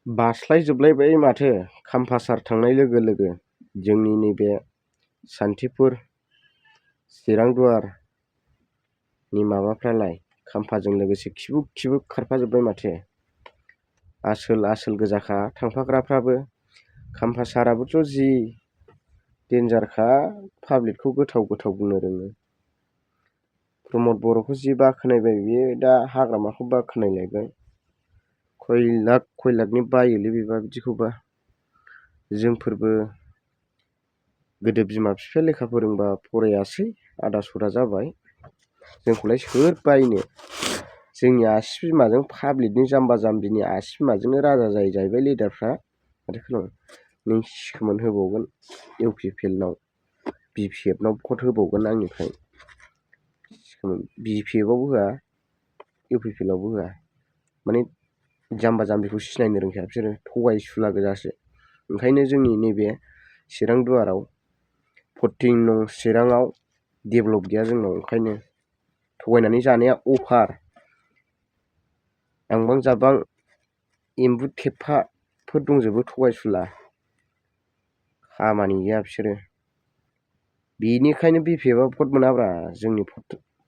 बास्लायजोबलायबाय माथो खाम्फासार थांनाय लोगो लोगो जोंनि नैबे सान्थिपुर चिरांदुवारनि माबाफ्रालाय खाम्फाजों लोगोसे खिबुक खिबुक खारफाजोब्बाय माथो। आसोल गोजाखा थांफाग्राफ्राबो। खाम्फासाराबोथ' जि देन्जारखा, पाब्लिकखौ गोथाव गोथाव बुंनो रोङो। प्रमद बर'खौ जि बाखोनायबाय बियो, दा हाग्रामाखौ बाखोनायलायबाय। खय लाखनि बायोलै बेबा बिदिखौबा। जोंफोरबो गोदो बिमा बिफाया लेखा फोरोंबा फरायासै, आदा सदा जाबाय। जोंखौलाय सोर बायनो। जोंनि आसि बिमाजों पाब्लिकनि जाम्बा जाम्बिनि आसि बिमाजोंनो राजा जायो जाहैबाय लिडारफ्रा। माथो खालामनो। नों सिखोमोन होबावगोन इउपिपिएलनाव, बिपिएफनाव भट होबावगोन आंनिफ्राय। बिपिएफआवबो होआ, इउपिपिएलआवबो होआ। माने जाम्बा जाम्बिखौ सिनायनो रोंखाया बिसोरो, थगायसुला गोजासो। ओंखायनो जोंनि नैबे चिरांदुवाराव 14 नं चिराङाव डेभेलप गैया जोंनाव। ओंखायनो थगायनानै जानाया अभार। आंबां जाबां एम्बु थेफाफोर दंजोबो थगायसुला। खामानि गैया बिसोरो। बेनिखायनो बिपिएफआ भट मोनाब्रा जोंनि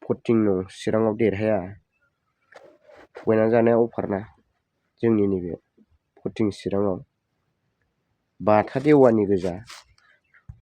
14 नं चिराङाव देरहाया। थगायनानै जानाया अभारना जोंनि नैबे 14 चिराङाव। बाथा देवानि गोजा।